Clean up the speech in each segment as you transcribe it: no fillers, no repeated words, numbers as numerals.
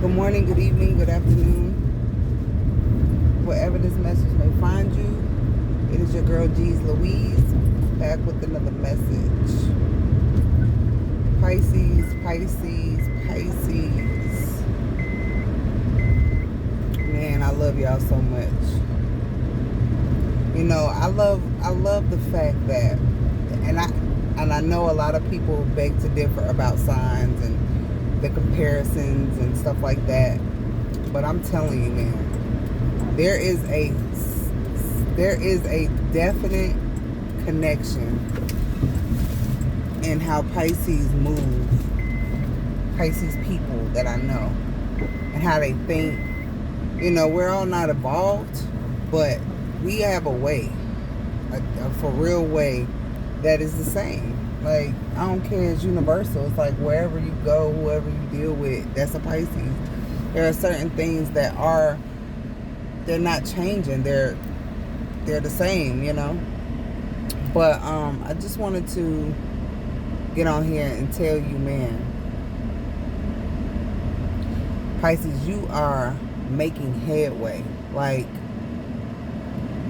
Good morning, good evening, good afternoon. Wherever this message may find you, it is your girl G's Louise back with another message. Pisces, Pisces, Pisces. Man, I love y'all so much. You know, I love the fact that, and I know a lot of people beg to differ about signs and the comparisons and stuff like that, but I'm telling you, man, there is a definite connection in how Pisces move, Pisces people that I know, and how they think. You know, we're all not evolved, but we have a way, a for real way that is the same. Like, I don't care, it's universal. It's like wherever you go, whoever you deal with, that's a Pisces. There are certain things that they're not changing. They're the same, you know. But I just wanted to get on here and tell you, man, Pisces, you are making headway. Like,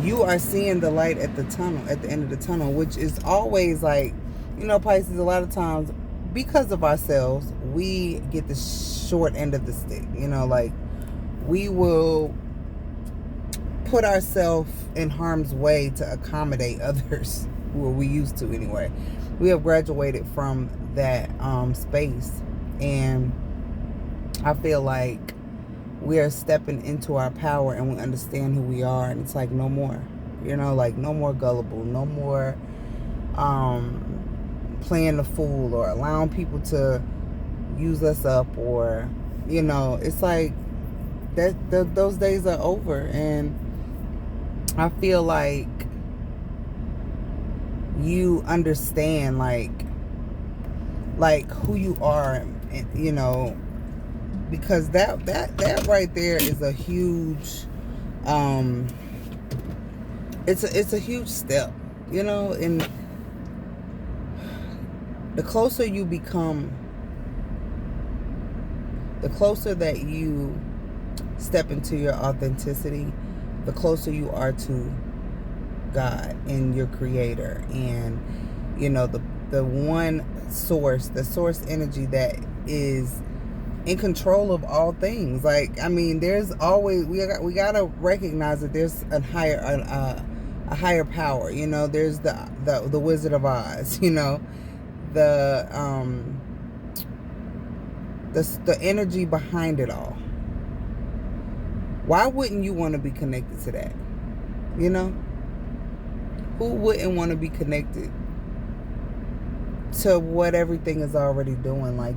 you are seeing the light at the tunnel, at the end of the tunnel, which is always like, you know, Pisces, a lot of times, because of ourselves, we get the short end of the stick. You know, like, we will put ourselves in harm's way to accommodate others, who we used to anyway. We have graduated from that space, and I feel like we are stepping into our power, and we understand who we are, and it's like, no more, you know, like, no more gullible, no more playing the fool or allowing people to use us up, or, you know, it's like that those days are over. And I feel like you understand like who you are, you know, because that right there is a huge it's a huge step, you know. And the closer you become, the closer that you step into your authenticity, the closer you are to God and your creator, and, you know, the one source, the source energy that is in control of all things. Like, I mean, there's always, we gotta recognize that there's a higher power. You know, there's the Wizard of Oz. You know, the energy behind it all. Why wouldn't you want to be connected to that? You know, who wouldn't want to be connected to what everything is already doing? Like,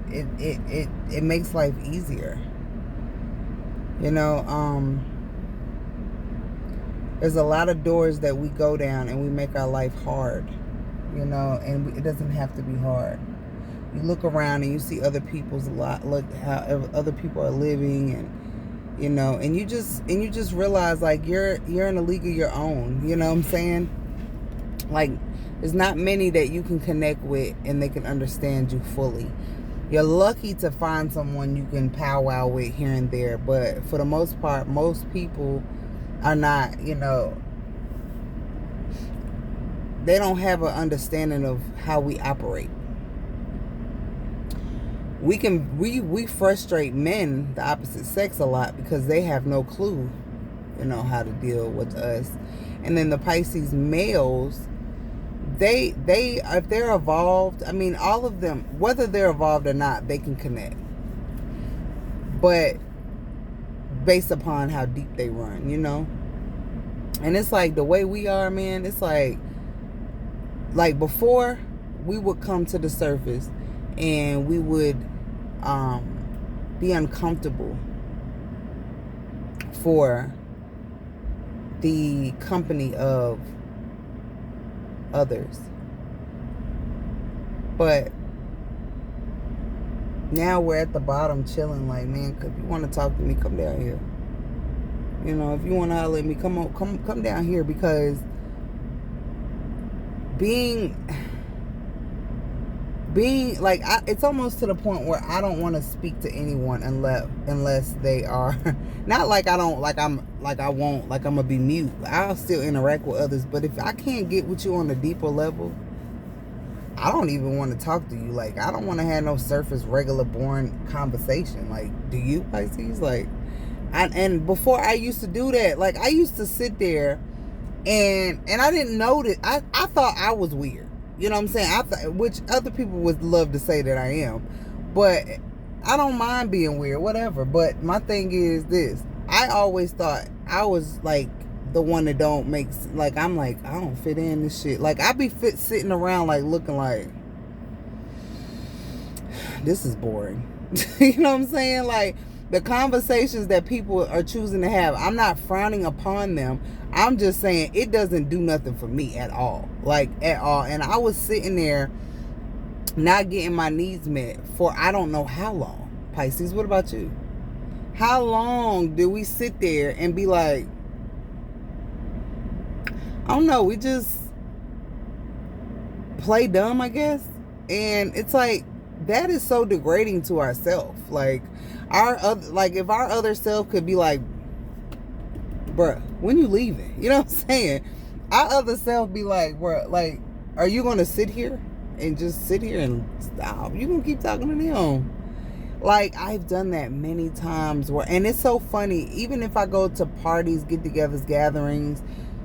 it makes life easier. You know, there's a lot of doors that we go down and we make our life hard, you know, and it doesn't have to be hard. You look around and you see other people's look how other people are living, and, you know, and you just realize, like, you're in a league of your own. You know what I'm saying? Like, there's not many that you can connect with and they can understand you fully. You're lucky to find someone you can powwow with here and there, but for the most part, most people are not, you know, they don't have an understanding of how we operate. We frustrate men, the opposite sex, a lot because they have no clue, you know, how to deal with us. And then the Pisces males, they if they're evolved, I mean, all of them, whether they're evolved or not, they can connect. But based upon how deep they run, you know. And it's like the way we are, man, it's like before, we would come to the surface and we would be uncomfortable for the company of others. But now we're at the bottom chilling, like, man, if you want to talk to me, come down here. You know, if you want to holler at me, come down here, because being being like, it's almost to the point where I don't want to speak to anyone unless they are not like I don't like I'm like I won't like I'm gonna be mute. I'll still interact with others, but if I can't get with you on a deeper level, I don't even want to talk to you. Like, I don't want to have no surface regular boring conversation. Like, do you, Pisces? Like, and before I used to do that, like, I used to sit there and I didn't notice. I thought I was weird. You know what I'm saying? Which other people would love to say that I am. But I don't mind being weird, whatever. But my thing is this. I always thought I was, like, the one that don't make, like, I'm like, I don't fit in this shit. Like, I be sitting around, like, looking like, this is boring. You know what I'm saying? Like, the conversations that people are choosing to have, I'm not frowning upon them. I'm just saying it doesn't do nothing for me at all. Like, at all. And I was sitting there not getting my needs met for I don't know how long. Pisces, what about you? How long do we sit there and be like, I don't know, we just play dumb, I guess? And it's like, that is so degrading to ourselves. Like, if our other self could be like, bruh, when you leaving? You know what I'm saying? Our other self be like, bruh, like, are you gonna sit here and just sit here and stop? You gonna keep talking to them? Like, I've done that many times and it's so funny, even if I go to parties, get-togethers, gatherings,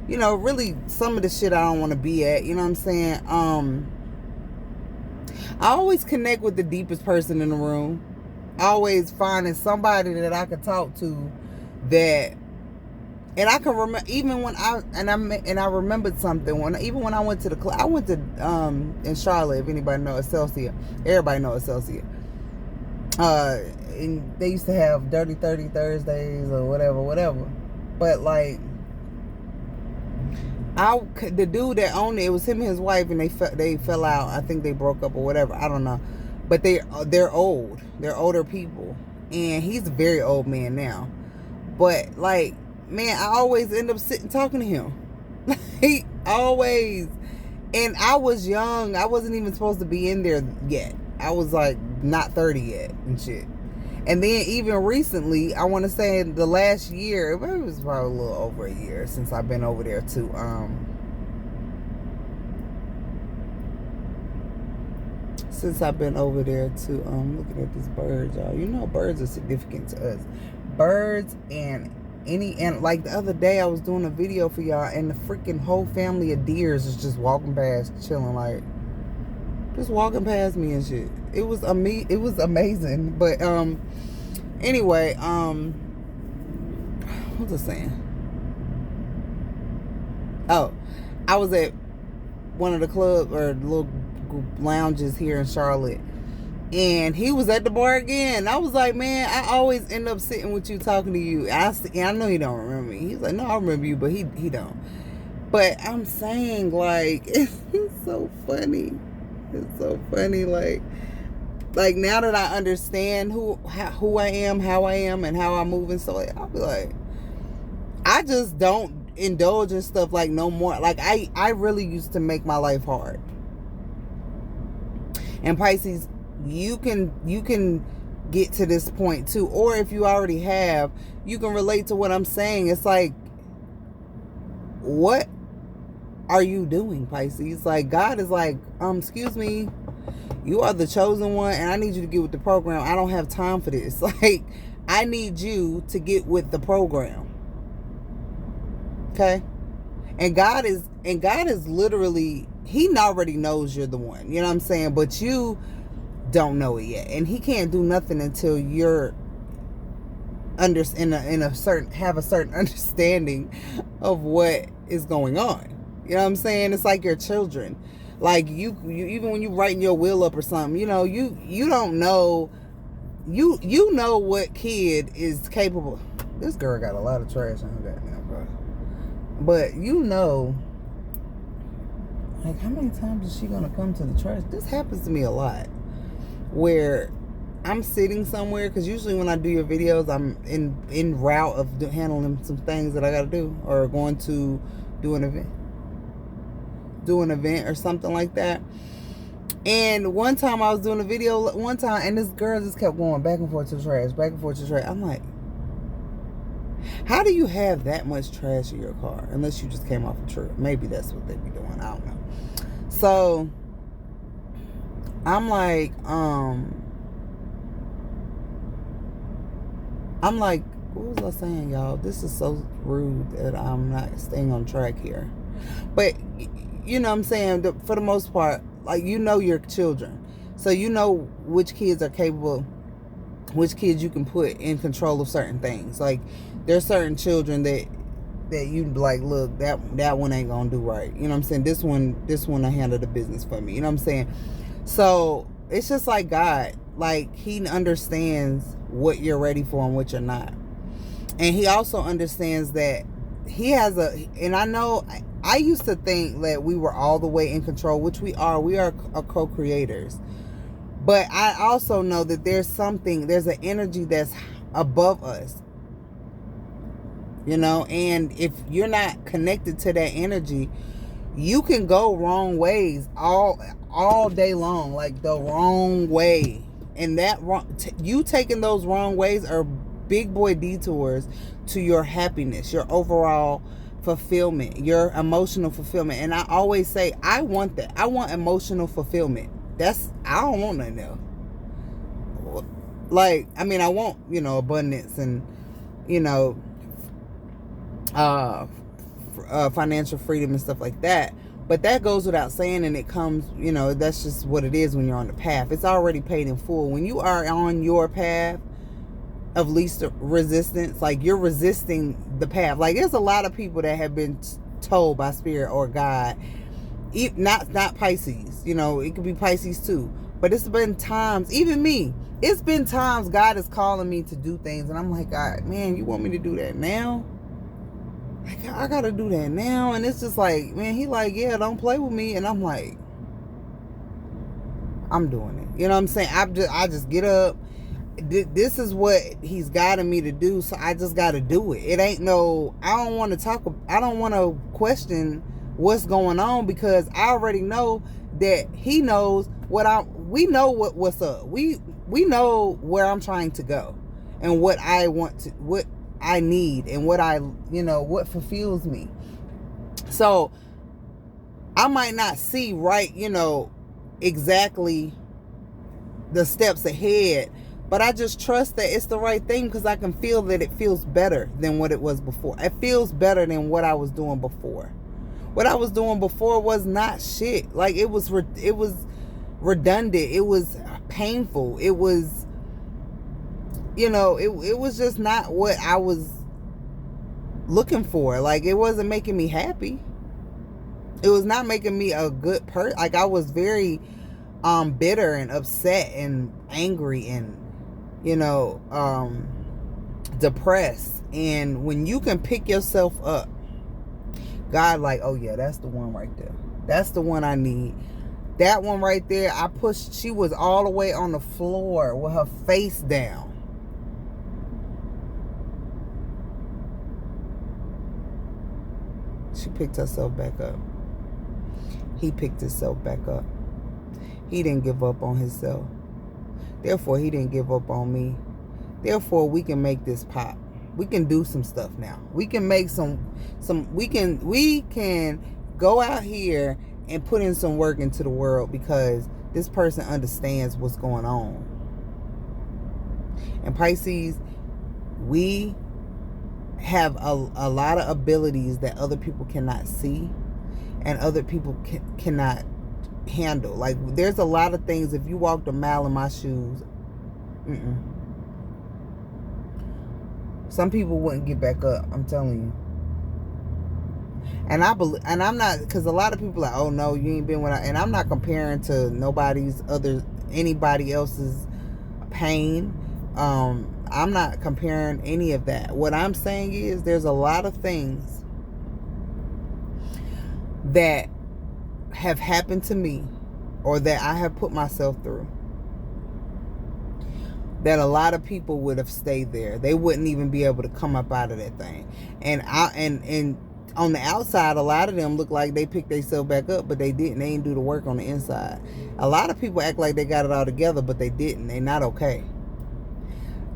you know, really some of the shit I don't want to be at, you know what I'm saying? I always connect with the deepest person in the room. Always finding somebody that I can talk to that, and I can remember even when I remembered something even when I went to the club. I went to in Charlotte, if anybody knows Excelsior. Everybody knows Excelsior. And they used to have Dirty 30 Thursdays or whatever. But like, the dude that owned it was him and his wife, and they fell out. I think they broke up or whatever. I don't know. But they're old. They're older people, and he's a very old man now. But like, man, I always end up sitting talking to him. He always. And I was young. I wasn't even supposed to be in there yet. I was like not 30 yet and shit. And then even recently, I want to say the last year, it was probably a little over a year since I've been over there to looking at this bird, y'all. You know, birds are significant to us. Birds and like the other day I was doing a video for y'all, and the freaking whole family of deers is just walking past, chilling, like just walking past me and shit. It was amazing. But anyway, what was I saying? Oh, I was at one of the clubs or little lounges here in Charlotte, and he was at the bar again. I was like, man, I always end up sitting with you, talking to you. I know he don't remember me. He's like, no, I remember you, but he don't. But I'm saying, like, it's so funny. It's so funny, like now that I understand who I am, how I am, and how I move and so I'll be like, I just don't indulge in stuff like no more. Like, I really used to make my life hard. And Pisces, you can get to this point too, or if you already have, you can relate to what I'm saying. It's like, what are you doing, Pisces? Like, God is like, excuse me, you are the chosen one, and I need you to get with the program. I don't have time for this. Like, I need you to get with the program. Okay? And God is literally, he already knows you're the one. You know what I'm saying? But you don't know it yet. And he can't do nothing until you're have a certain understanding of what is going on. You know what I'm saying? It's like your children. Like, you even when you writing your will up or something, you know, you don't know, you know what kid is capable. This girl got a lot of trash on her goddamn, bro. But you know, like, how many times is she gonna come to the trash? This happens to me a lot, where I'm sitting somewhere, because usually when I do your videos, I'm in route of handling some things that I gotta do, or going to do an event or something like that. And one time I was doing a video and this girl just kept going back and forth to the trash, back and forth to the trash. I'm like, how do you have that much trash in your car? Unless you just came off a trip. Maybe that's what they be doing. I don't know. So I'm like, what was I saying, y'all? This is so rude that I'm not staying on track here. But, you know what I'm saying? For the most part, like, you know your children. So you know which kids are capable, which kids you can put in control of certain things. Like, there's certain children that you like, look, that one ain't gonna do right. You know what I'm saying? This one will handle the business for me. You know what I'm saying? So it's just like God. Like, he understands what you're ready for and what you're not. And he also understands that he has and I know, I used to think that we were all the way in control, which we are. We are co-creators. But I also know that there's an energy that's above us. You know, and if you're not connected to that energy, you can go wrong ways all day long, like the wrong way. And that you taking those wrong ways are big boy detours to your happiness, your overall fulfillment, your emotional fulfillment. And I always say, I want that. I want emotional fulfillment. I don't want nothing else. Like, I mean, I want, you know, abundance and, you know, financial freedom and stuff like that. But that goes without saying, and it comes, you know, that's just what it is when you're on the path. It's already paid in full. When you are on your path of least resistance, like, you're resisting the path. Like, there's a lot of people that have been told by Spirit or God, not Pisces, you know, it could be Pisces too. But it's been times, even me, it's been times God is calling me to do things, and I'm like, God, man, you want me to do that now? I gotta do that now. And it's just like, man, he like, yeah, don't play with me. And I'm like, I'm doing it. You know what I'm saying? I just get up. This is what he's guiding me to do, so I just gotta do it. It ain't no, I don't want to question what's going on, because I already know that he knows we know what's up. We know where I'm trying to go and what I need and what fulfills me. So I might not see right, exactly the steps ahead, but I just trust that it's the right thing, because I can feel that it feels better than what it was before. It feels better than what I was doing before. What I was doing before was not shit. Like, it was redundant. It was painful. It was, it was just not what I was looking for. Like, it wasn't making me happy. It was not making me a good person. Like, I was very bitter and upset and angry and, depressed. And when you can pick yourself up, God, like, oh yeah, that's the one right there. That's the one I need. That one right there, I pushed. She was all the way on the floor with her face down. She picked herself back up. He picked himself back up. He didn't give up on himself. Therefore, he didn't give up on me. Therefore, we can make this pop. We can do some stuff now. We can make we can go out here and put in some work into the world, because this person understands what's going on. And Pisces, we have a lot of abilities that other people cannot see and other people cannot handle. Like, there's a lot of things, if you walked a mile in my shoes, some people wouldn't get back up. I'm telling you. And I'm not, because a lot of people are like, oh no, you ain't been and I'm not comparing to anybody else's pain. I'm not comparing any of that. What I'm saying is, there's a lot of things that have happened to me, or that I have put myself through, that a lot of people would have stayed there. They wouldn't even be able to come up out of that thing. And on the outside, a lot of them look like they picked themselves back up, but they didn't. They didn't do the work on the inside. A lot of people act like they got it all together, but they didn't. They're not okay.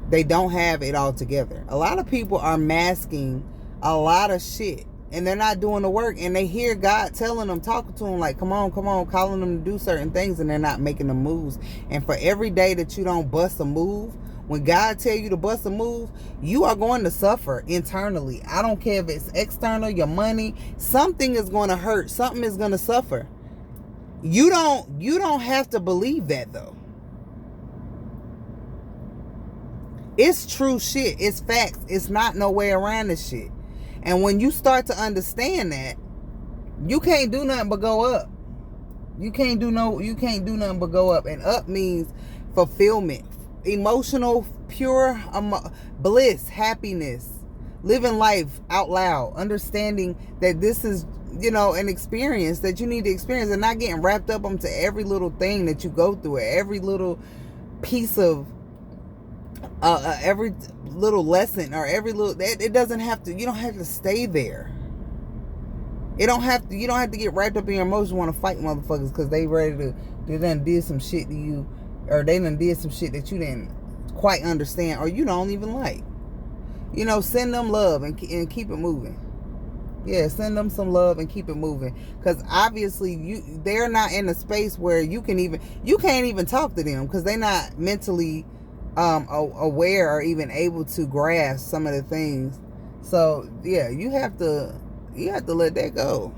They don't have it all together. A lot of people are masking a lot of shit, and they're not doing the work, and they hear God telling them, talking to them like, come on, calling them to do certain things, and they're not making the moves. And for every day that you don't bust a move, when God tell you to bust a move, you are going to suffer internally. I don't care if it's external, your money, something is going to hurt, something is going to suffer. You don't have to believe that though. It's true shit. It's facts. It's not no way around this shit. And when you start to understand that, you can't do nothing but go up. You can't do nothing but go up. And up means fulfillment, emotional, pure bliss, happiness, living life out loud, understanding that this is, an experience that you need to experience, and not getting wrapped up into every little thing that you go through, every little piece of every little lesson, or every little, it doesn't have to, you don't have to stay there. You don't have to get wrapped up in your emotions, want to fight motherfuckers because they done did some shit to you, or they done did some shit that you didn't quite understand, or you don't even like. Send them love and keep it moving. Yeah, send them some love and keep it moving, because obviously they're not in a space where you can't even talk to them, because they're not mentally aware or even able to grasp some of the things. So yeah, you have to let that go.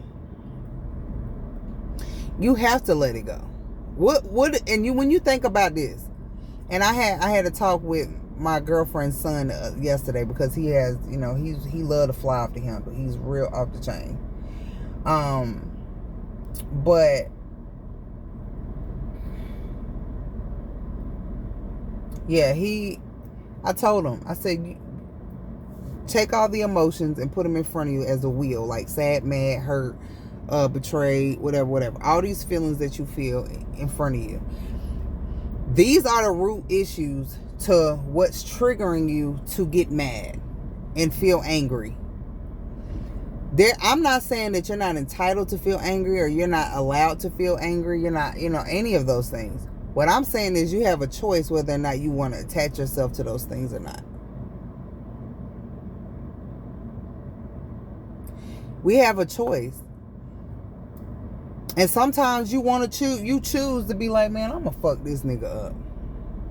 You have to let it go. When you think about this, and I had a talk with my girlfriend's son yesterday, because he has, he loved to fly off the handle. He's real off the chain. But yeah, I told him, I said, take all the emotions and put them in front of you as a wheel, like sad, mad, hurt, betrayed, whatever. All these feelings that you feel in front of you. These are the root issues to what's triggering you to get mad and feel angry. I'm not saying that you're not entitled to feel angry, or you're not allowed to feel angry. You're not, any of those things. What I'm saying is you have a choice whether or not you want to attach yourself to those things or not. We have a choice. And sometimes you want to choose to be like, man, I'm going to fuck this nigga up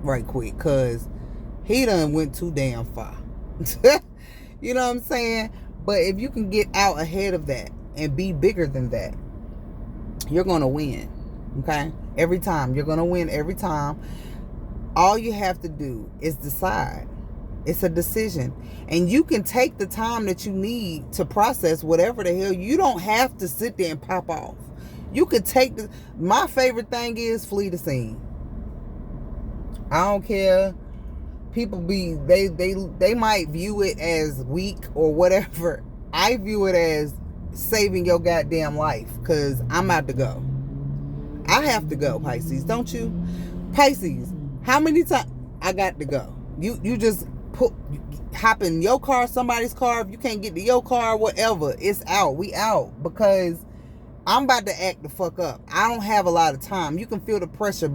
right quick, because he done went too damn far. You know what I'm saying? But if you can get out ahead of that and be bigger than that, you're going to win. Okay? Every time. You're going to win every time. All you have to do is decide. It's a decision. And you can take the time that you need to process whatever the hell. You don't have to sit there and pop off. You could take my favorite thing is flee the scene. I don't care. People they might view it as weak or whatever. I view it as saving your goddamn life, because I'm about to go. I have to go, Pisces, don't you? Pisces, how many times I got to go? You just hop in your car, somebody's car. If you can't get to your car, whatever, it's out. We out, because I'm about to act the fuck up. I don't have a lot of time. You can feel the pressure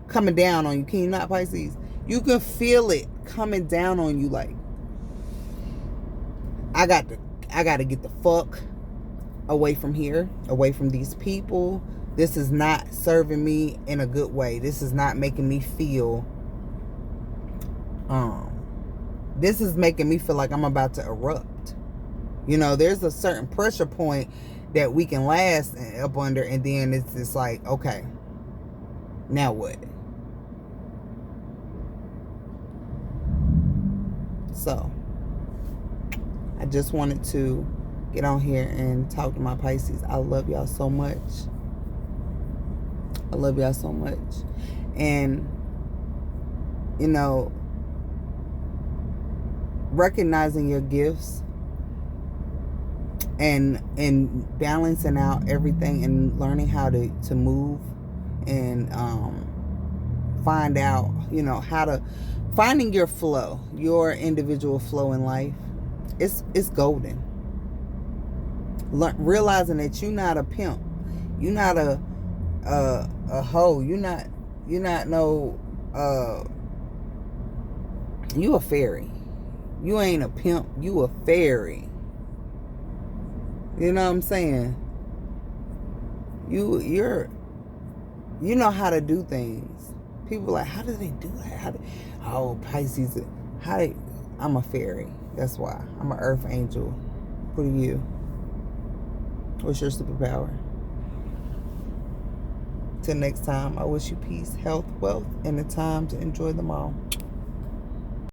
coming down on you. Can you not, Pisces? You can feel it coming down on you, like, I got to get the fuck away from here, away from these people. This is not serving me in a good way. This is not making me feel this is making me feel like I'm about to erupt. There's a certain pressure point that we can last up under, and then it's just like, okay, now what? So I just wanted to get on here and talk to my Pisces. I love y'all so much. I love y'all so much. And recognizing your gifts and balancing out everything, and learning how to move and find out, how to finding your flow, your individual flow in life. It's golden. realizing that you're not a pimp, you're not a hoe, you're not no you a fairy. You ain't a pimp, you a fairy. You know what I'm saying? You know how to do things. People like, how do they do that? Oh, Pisces. I'm a fairy. That's why. I'm an earth angel. What are you? What's your superpower? Till next time, I wish you peace, health, wealth, and the time to enjoy them all.